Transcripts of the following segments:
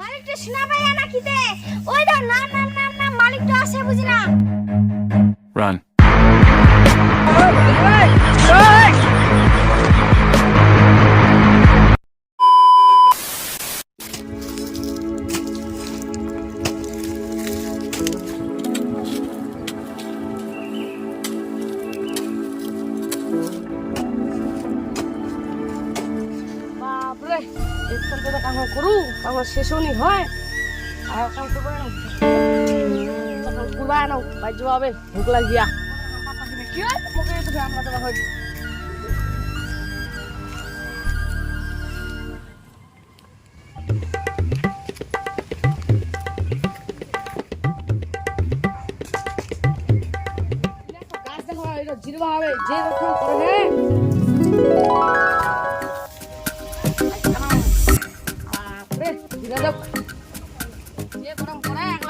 মালিকটা শোনা পায় না কিতে ওই দাও নাম নাম নাম নাম মালিকটা আসে বুঝি না Run. বাপরে এত করে কাম করু কাম শেষও হয় আর কাম করব না কাম করবা না ভাই যাবে ভুক লাগিয়া কি হয় মুখে তো আমরা তো হয় গাছ দেখো এটা জিরবা হবে যে রকম করে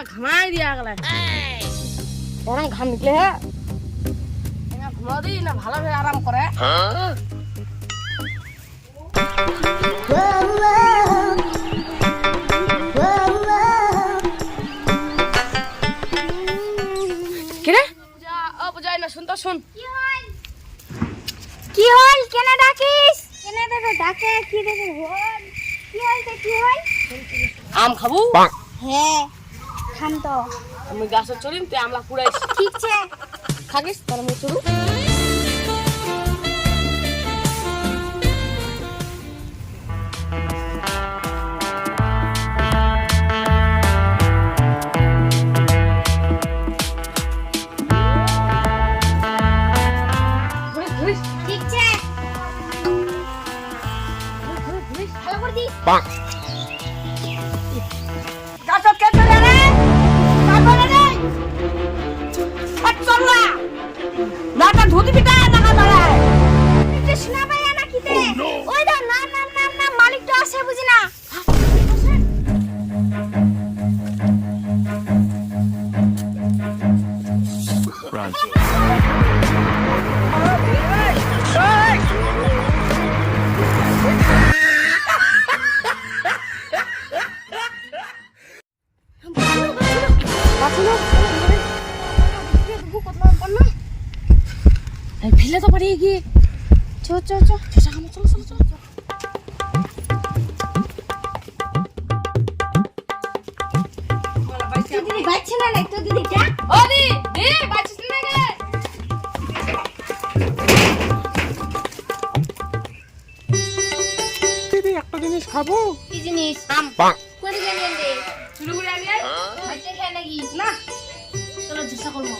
घमाई दिया अगला गरम घाम निकले है घुमा दी ना भालो से आराम करे किरे जा अब जाई ना सुन तो सुन কি হল কেন ডাকিস কেন দেবে ডাকে কি দেবে হল কি হল তে কি হল आम खाबू হ্যাঁ খাম তো আমি গাছে চড়িম তে আমলা কুড়াইছি ঠিক আছে খাগিস তার মে চড়ু ঠিক আছে ভালো করে দি গাছ কে চড়ে রে কাগরে রে হাত চড়লা নাটা ধুতি পিটা নাকা ধরে মালিকটা শোনা পায় না কিতে ওই দাও নাম নাম নাম নাম মালিকটা আসে বুঝি না Run. ফেলে তো পারি কি চো চো চো চলো চলো চলো চলো দিদি বাচ্চা না নাই তো দিদিটা ও দি দি বাচ্চা না গে দিদি একটা জিনিস খাবো কি জিনিস আম কোন জানেন রে শুরু করে আমি বাচ্চা খায় নাকি না চলো চেষ্টা করবো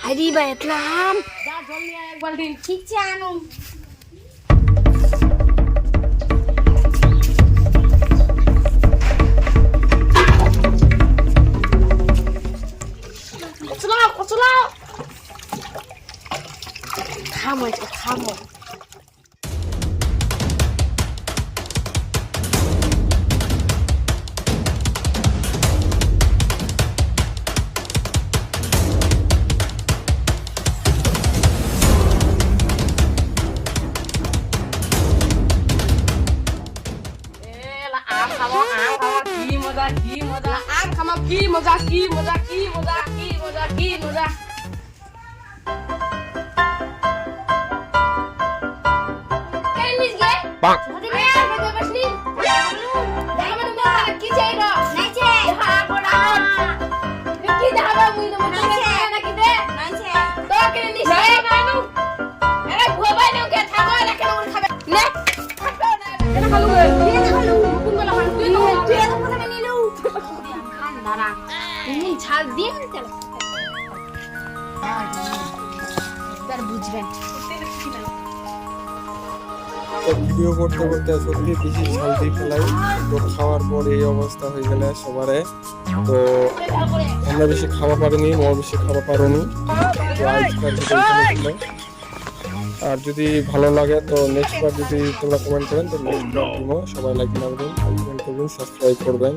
হাইদি বা এতলাম যা জল নিয়ে এক বালতি ঠিক আছে আনো কচলাও খামো খামো কি মজা কেন মিস গে যদি না আমরা তো বসনি দামান মা কি চাই না নাইছে হ্যাঁ বড়া কি দাবা মুই তো মনে না কি দে নাইছে তো কেন নিস গে নানু আরে ভবাই নো কে থাকো না কেন ওর খাবে নে থাকো না কেন খালু গে কে খালু কোন বলা হান তুই তো কথা নিলু খান দাঁড়া তুমি ছাল দিয়ে চল তার বুঝবেন তো ভিডিও করতে করতে সত্যি বেশি ঝাল দিয়ে ফেলাই তো খাওয়ার পর এই অবস্থা হয়ে গেলে সবারে তো আমরা বেশি খাওয়া পারিনি মর বেশি খাওয়া পারোনি তো আজকের ভিডিও এখানে ছিল। আর যদি ভালো লাগে তো নেক্সট বার যদি তোমরা কমেন্ট করেন তো নেক্সট বার দিব সবাই লাইক করবেন কমেন্ট করবেন সাবস্ক্রাইব করবেন